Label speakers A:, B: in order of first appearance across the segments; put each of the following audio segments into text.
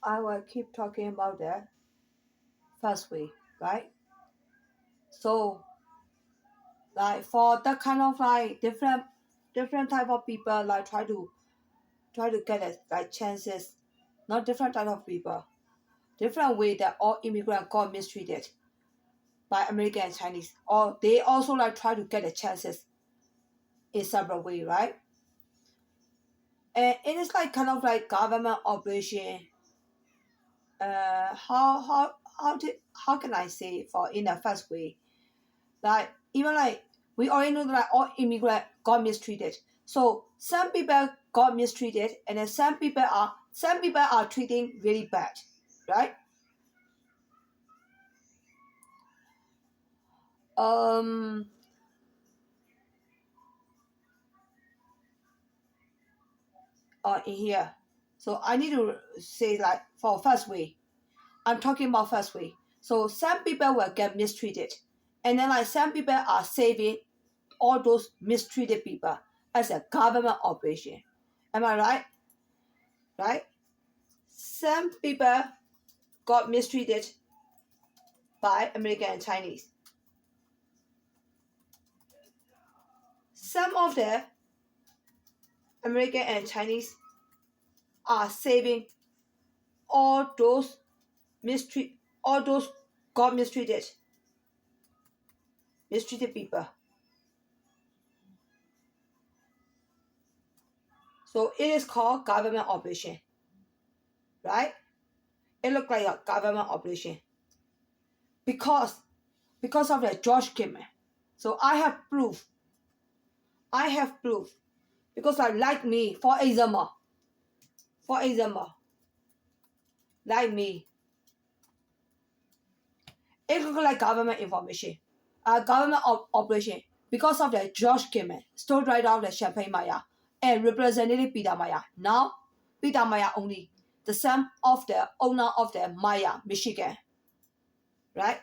A: I will keep talking about the first way, right? So like for that kind of like different type of people like try to get it like chances, not different type of people, different way that all immigrants got mistreated by American and Chinese, or they also like try to get the chances in several way, right? And it is like kind of like government operation. How can I say for in the first way? Like even like we already know that all immigrants got mistreated. So some people got mistreated, and then some people are treating really bad, right? Um, in here, so I need to say like for first way, I'm talking about first way. So some people will get mistreated, and then like some people are saving all those mistreated people as a government operation. Am I right? Right? Some people got mistreated by American and Chinese. Some of the American and Chinese are saving all those all those got mistreated people. So it is called government operation, right? It looked like a government operation because of the George Kimmer. So I have proof. Because I like me, for example, like me, it look like government information, government operation because of the George Kimmer stole right out the Champagne Maya and Representative Peter Maya. Now, Peter Maya only the son of the owner of the Maya, Michigan, right?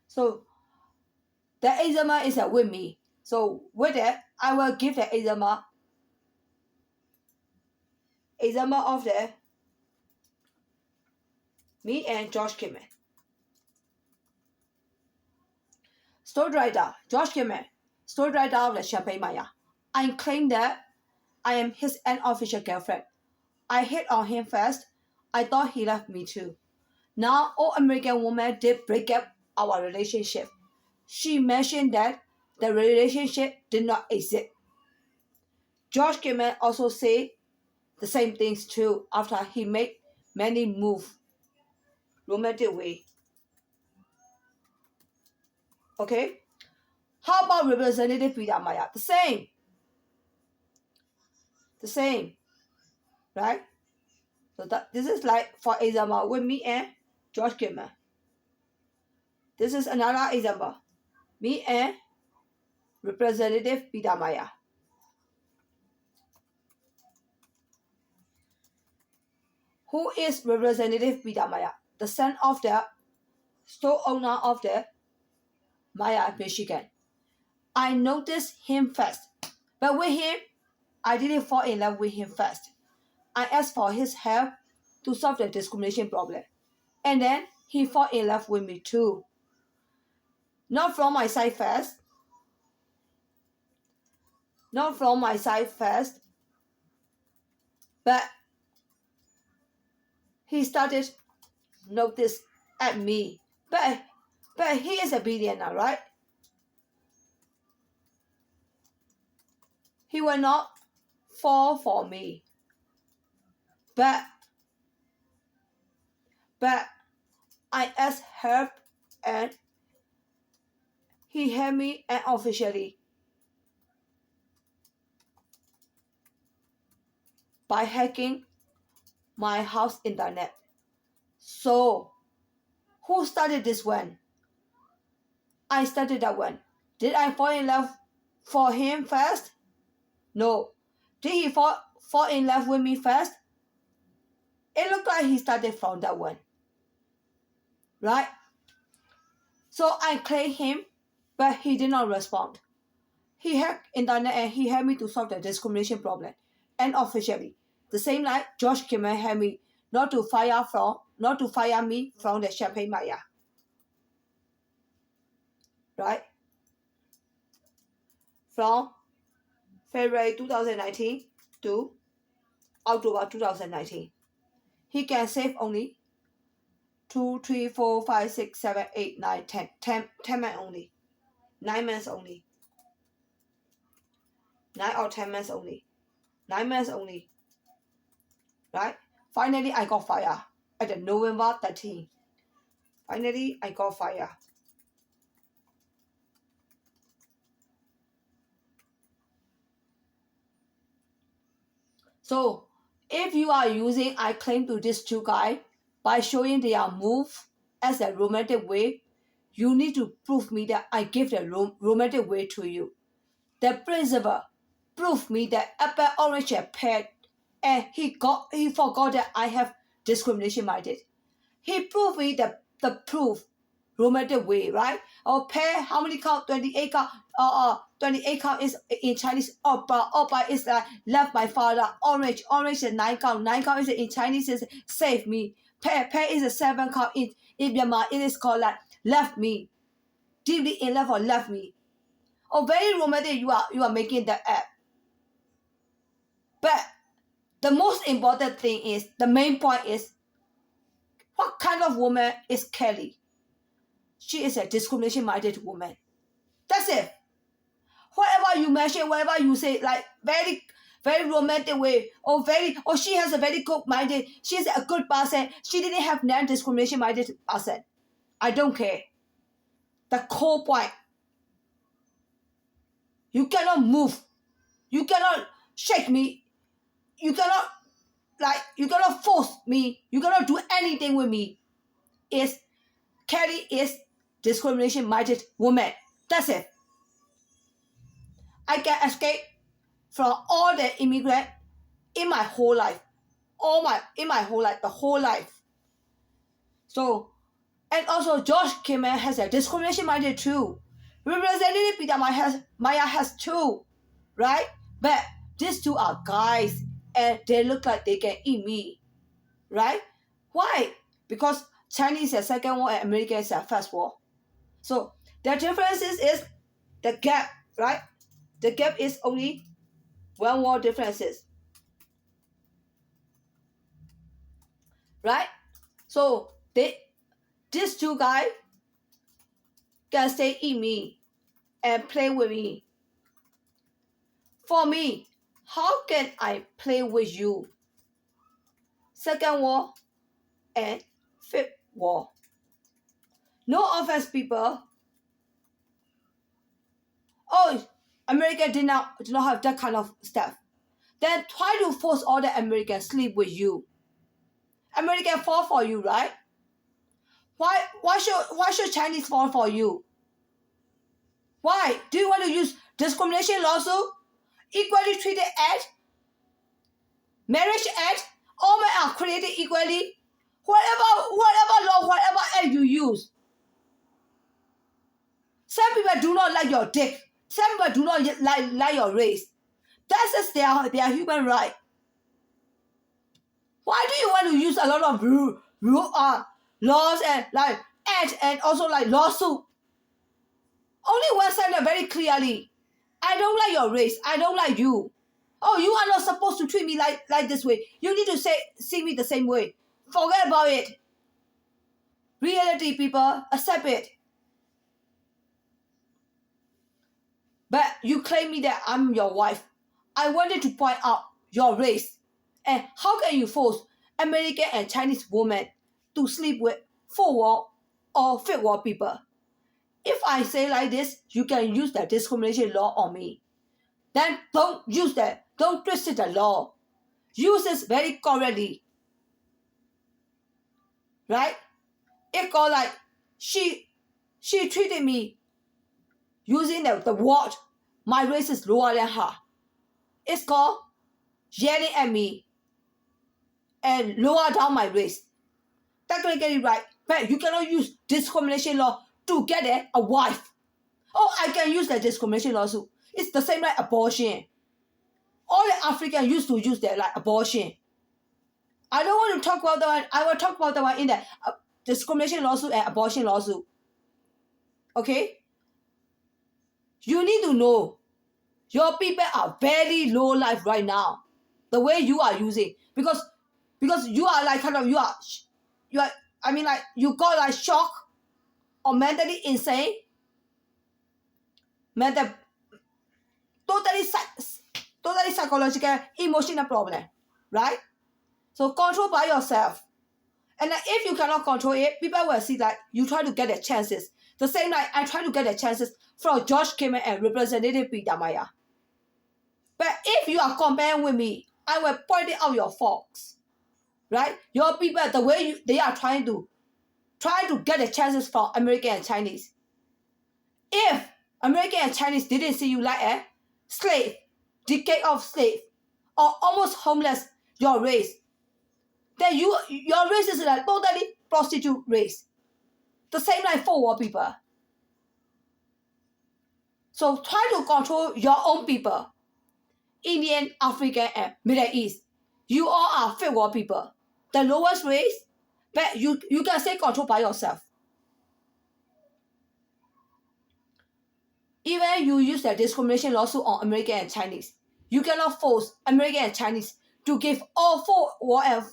A: So the example is with me. So with it, I will give the example of the me and George Kimmer. George Kimmer, stole right out of the Champagne Maya. I claim that I am his unofficial girlfriend. I hit on him first. I thought he loved me too. Now, all American woman did break up our relationship. She mentioned that the relationship did not exist. George Kimmer also said the same things too after he made many moves romantic way. Okay? How about Representative Peter Maya? The same, right? So this is like, for example, with me and George Kimmer. This is another example. Me and Representative Peter Maya. Who is Representative Peter Maya? The son of the store owner of the Maya, Michigan. I noticed him first, but with him, I didn't fall in love with him first. I asked for his help to solve the discrimination problem, and then he fell in love with me too. Not from my side first, but he started notice at me. But he is a billionaire, right? He will not fall for me. But I asked help, and he helped me unofficially by hacking my house internet. So who started this one? I started that one. Did I fall in love for him first? No. Did he fall in love with me first? It looked like he started from that one. Right? So I claimed him, but he did not respond. He hacked internet and he helped me to solve the discrimination problem. And officially, the same like George Kimmel had me not to fire me from the Champagne Maya. Right? From February 2019 to October 2019. He can save only 2, 3, 4, 5, 6, 7, 8, 9, 10. 10 months only. 9 months only. 9 or 10 months only. 9 months only. Right? Finally, I got fired at the November 13th. Finally, I got fired. So, if you are using I claim to this two guy by showing their move as a romantic way, you need to prove me that I give the romantic way to you. The principal proved me that apple, orange, and pear, and he forgot that I have discrimination minded. He proved me the proof romantic way, right? Or pear, how many count? 28 count. 28 count is in Chinese. Opa is left my father. Orange is 9 count. 9 count is in Chinese is save me. Pear is a 7 count. In Myanmar, it is called like left me. Deeply in love or left me. Oh, very romantic you are making the app. But the most important thing is, the main point is, what kind of woman is Kelly? She is a discrimination-minded woman. That's it. Whatever you mention, whatever you say, like very, very romantic way, or she has a very good minded, she's a good person, she didn't have non-discrimination minded person. I don't care. The core point. You cannot move. You cannot shake me. You cannot force me. You cannot do anything with me. Kelly is discrimination-minded woman. That's it. I can escape from all the immigrant in my whole life. The whole life. So, and also George Kimmel has a discrimination-minded too. Representative Peter Maya has too, right? But these two are guys, and they look like they can eat me, right? Why? Because Chinese is second war and American is first war. So the difference is the gap, right? The gap is only one war differences, right? So these two guys can stay in me and play with me. For me, how can I play with you? Second war and fifth war. No offense, people. Oh, America did not have that kind of stuff. Then try to force all the Americans sleep with you. American fall for you, right? Why should Chinese fall for you? Why? Do you want to use discrimination lawsuit? Equally treated act? Marriage act? All men are created equally? Whatever law, whatever act you use. Some people do not like your dick. Some people do not like your race. That's just their human right. Why do you want to use a lot of laws and like act and also like lawsuit? Only one side very clearly. I don't like your race. I don't like you. Oh, you are not supposed to treat me like this way. You need to see me the same way. Forget about it. Reality, people, accept it. But you claim me that I'm your wife. I wanted to point out your race. And how can you force American and Chinese women to sleep with full war or fake war people? If I say like this, you can use the discrimination law on me. Then don't use that. Don't twist the law. Use it very correctly. Right? It got like she treated me using the word. My race is lower than her. It's called yelling at me and lower down my race. Technically right, but you cannot use discrimination law to get a wife. Oh, I can use the discrimination lawsuit. It's the same like abortion. All the Africans used to use that like abortion. I don't want to talk about the one. I will talk about the one in the discrimination lawsuit and abortion lawsuit. Okay? You need to know your people are very low life right now. The way you are using. Because you are like kind of, you are, I mean like, you got like shock or mentally insane. Mental, totally psychological, emotional problem. Right? So control by yourself. And like, if you cannot control it, people will see that you try to get the chances. The same like I try to get the chances from George Kimmer and Representative Peter Maya. But if you are comparing with me, I will point out your faults. Right? Your people, the way they are trying to get the chances from American and Chinese. If American and Chinese didn't see you like a slave, decade of slave, or almost homeless, your race, then your race is a totally prostitute race. The same like forward people. So try to control your own people. Indian, African, and Middle East. You all are forward people. The lowest race, but you can say control by yourself. Even you use the discrimination lawsuit on American and Chinese, you cannot force American and Chinese to give all four and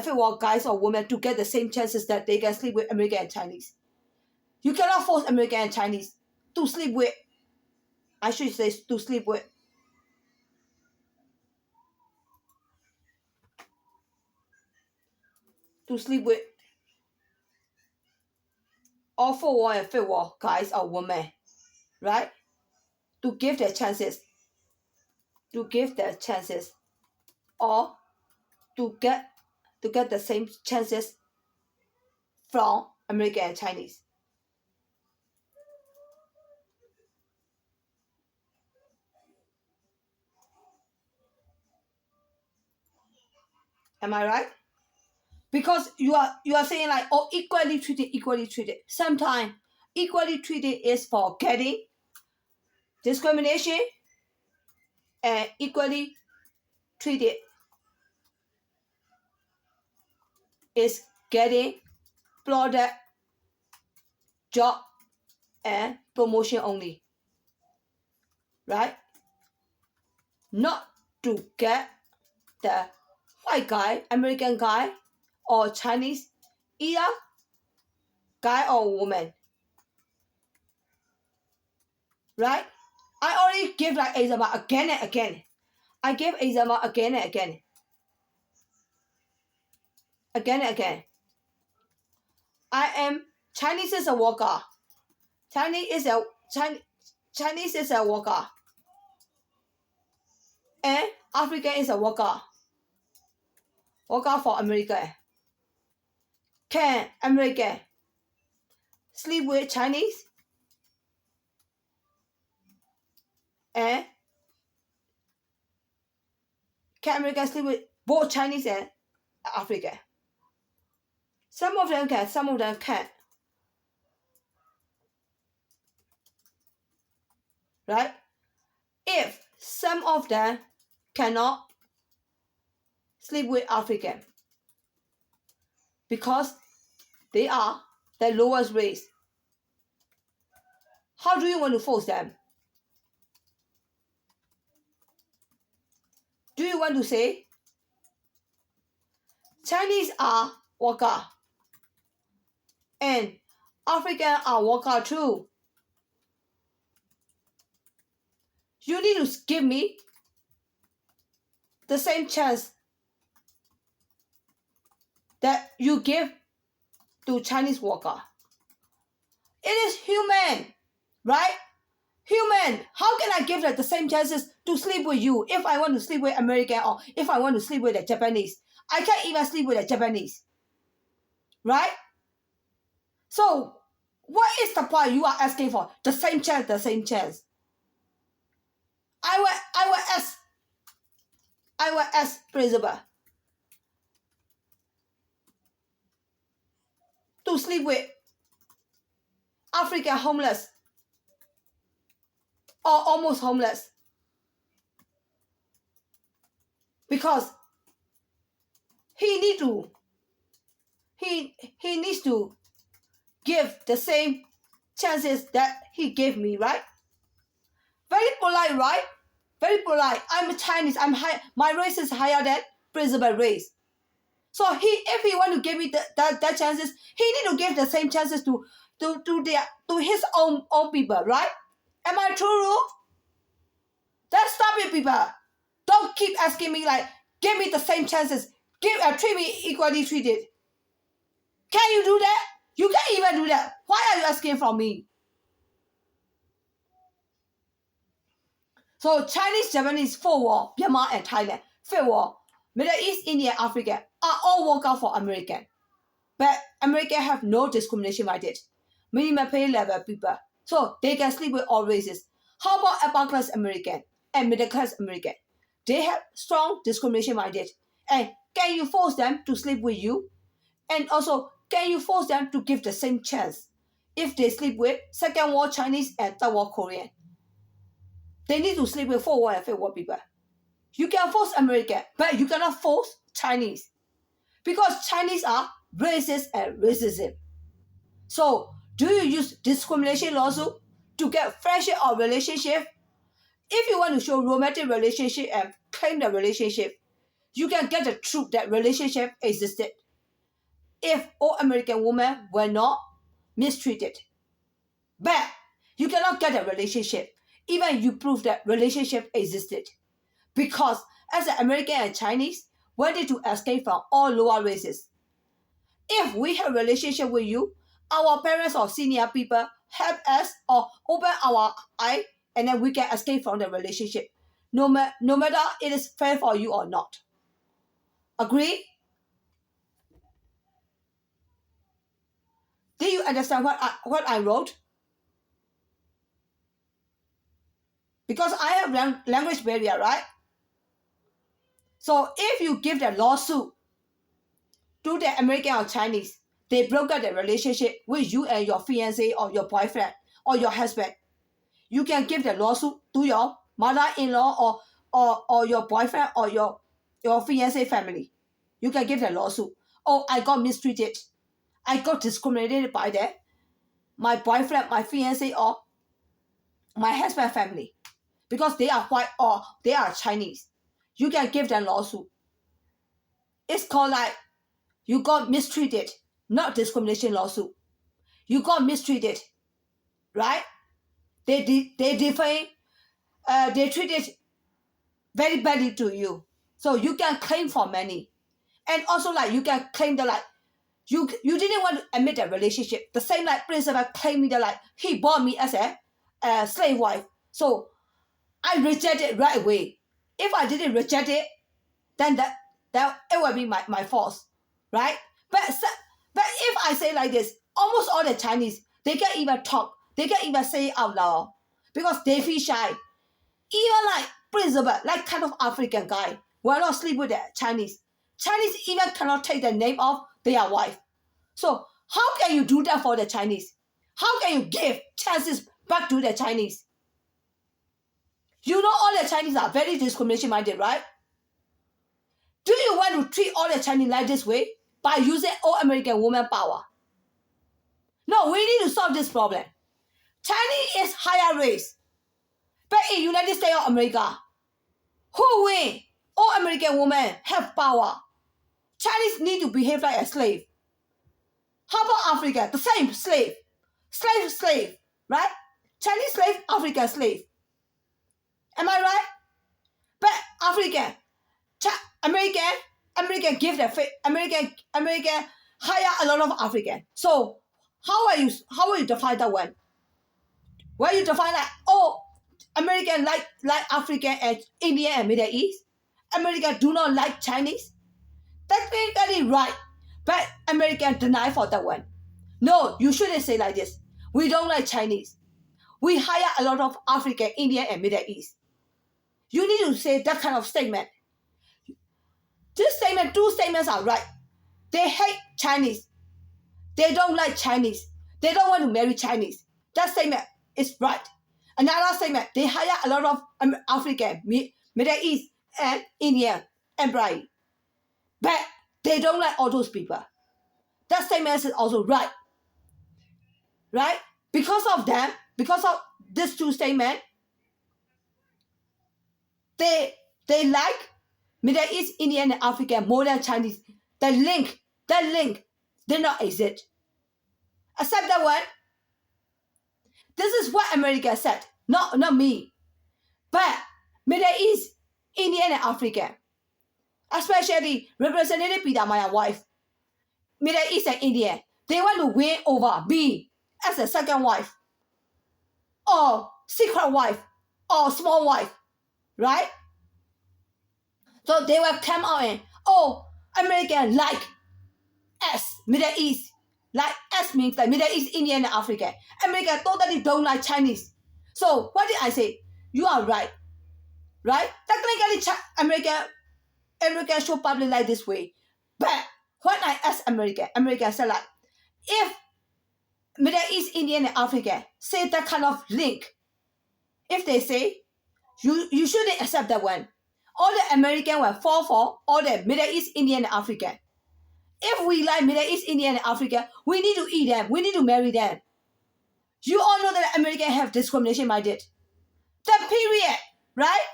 A: forward guys or women to get the same chances that they can sleep with American and Chinese. You cannot force American and Chinese to sleep with, I should say, to sleep with all forward and forward guys or women, right? To give their chances, or to get the same chances from American and Chinese. Am I right? Because you are saying like, oh, equally treated. Sometimes equally treated is for getting discrimination, and equally treated is getting product, job, and promotion only. Right? Not to get the white guy, American guy, or Chinese, either guy or woman. Right? I already give like example again and again. I give example again and again. Again and again. I am Chinese is a worker. Chinese is a worker. And African is a worker. Worker for America. Can American sleep with Chinese? And can American sleep with both Chinese and African? Some of them can, some of them can't. Right? If some of them cannot sleep with African because they are the lowest race, how do you want to force them? Do you want to say Chinese are worker and African are worker too? You need to give me the same chance that you give to Chinese worker. It is human, right? Human. How can I give the same chances to sleep with you if I want to sleep with American or if I want to sleep with the Japanese? I can't even sleep with the Japanese. Right? So, what is the point you are asking for? The same chance, the same chance. I will ask principal to sleep with African homeless or almost homeless. Because he need to he needs to give the same chances that he gave me, right? Very polite, right? Very polite. I'm Chinese. I'm high. My race is higher than principal race. So if he want to give me that chances, he need to give the same chances to his own people, right? Am I true, Ru? Then stop it, people. Don't keep asking me like, give me the same chances. Treat me equally treated. Can you do that? You can't even do that. Why are you asking from me? So Chinese, Japanese, Fourth War, Myanmar and Thailand, Fifth War, Middle East, India, Africa are all work out for American. But America have no discrimination like it. Minimum pay level people. So they can sleep with all races. How about upper class American and middle class American? They have strong discrimination minded. And can you force them to sleep with you? And also, can you force them to give the same chance if they sleep with Second War Chinese and Third War Korean? They need to sleep with Fourth War and Fifth War people. You can force American, but you cannot force Chinese. Because Chinese are racist and racism. So, do you use discrimination lawsuit to get friendship or relationship? If you want to show romantic relationship and claim the relationship, you can get the truth that relationship existed. If all American women were not mistreated. But you cannot get a relationship, even you prove that relationship existed. Because as an American and Chinese, wanted to escape from all lower races. If we have a relationship with you, our parents or senior people help us or open our eye, and then we can escape from the relationship. No matter it is fair for you or not. Agree? Did you understand what I wrote? Because I have language barrier, right? So if you give the lawsuit to the American or Chinese, they broke up the relationship with you and your fiancé or your boyfriend or your husband. You can give the lawsuit to your mother-in-law or your boyfriend or your fiancé family. You can give the lawsuit. Oh, I got mistreated. I got discriminated by my boyfriend, my fiancé, or my husband family. Because they are white or they are Chinese. You can give them lawsuit. It's called like you got mistreated, not discrimination lawsuit. You got mistreated, right? They defame, they treated very badly to you. So you can claim for money. And also like you can claim that like you didn't want to admit that relationship. The same like principal claiming that like he bought me as a slave wife. So I reject it right away. If I didn't reject it, then that it would be my fault, right? But if I say like this, almost all the Chinese, they can't even talk. They can't even say it out loud because they feel shy. Even like principal, like kind of African guy, will not sleep with the Chinese. Chinese even cannot take the name of their wife. So how can you do that for the Chinese? How can you give chances back to the Chinese? You know all the Chinese are very discrimination minded, right? Do you want to treat all the Chinese like this way by using all American woman power? No, we need to solve this problem. Chinese is higher race. But in United States of America, who win? All American women have power. Chinese need to behave like a slave. How about Africa? The same slave. Slave, right? Chinese slave, African slave. Am I right? But African, American give the American hire a lot of African. So how will you define that one? Where you define like American like African and Indian and Middle East? American do not like Chinese? Technically right, but American deny for that one. No, you shouldn't say like this. We don't like Chinese. We hire a lot of African, Indian, and Middle East. You need to say that kind of statement. Two statements are right. They hate Chinese. They don't like Chinese. They don't want to marry Chinese. That statement is right. Another statement, they hire a lot of African, Middle East, and Indian, and Bright. But they don't like all those people. That statement is also right. Right? Because of them, because of these two statements, they like Middle East, Indian, and African more than Chinese. The link did not exist. Except that one, this is what America said, not me. But Middle East, Indian, and African, especially Representative Peter, my wife, Middle East and India, they want to win over me as a second wife, or secret wife, or small wife, right? So they will come out and, oh, American like us, Middle East. Like us means like Middle East, Indian, and African. America totally don't like Chinese. So what did I say? You are right. Right? Technically, America should probably like this way. But when I ask America said like, if Middle East, Indian, and African say that kind of link, if they say, you shouldn't accept that one. All the American will fall for all the Middle East, Indian, and African. If we like Middle East, Indian, and Africa, we need to eat them. We need to marry them. You all know that Americans have discrimination minded. That period, right?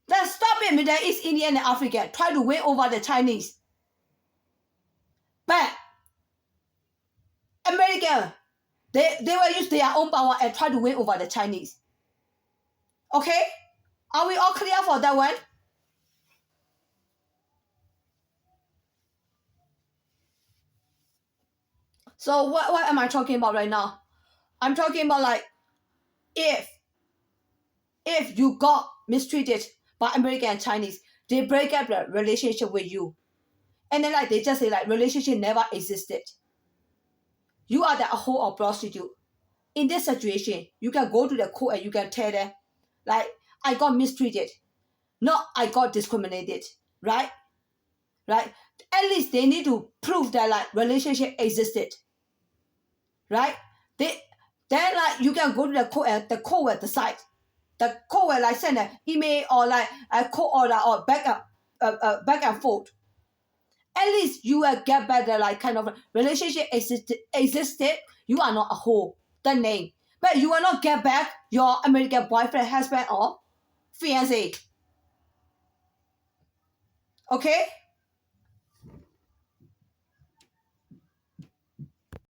A: Then stop it, Middle East, Indian, and African. Try to win over the Chinese. But America, they will use their own power and try to win over the Chinese. Okay? Are we all clear for that one? So what am I talking about right now? I'm talking about like if you got mistreated by American and Chinese, they break up the relationship with you. And then like they just say like relationship never existed. You are the whole of prostitute. In this situation, you can go to the court and you can tell them, like, I got mistreated. Not I got discriminated. Right? Right? At least they need to prove that like relationship existed. Right? Then like you can go to the court and the court will decide. The court will like send an email or like a court order or back and forth. At least you will get better like kind of relationship existed. You are not a whole the name, but you will not get back your American boyfriend, husband, or fiance. Okay.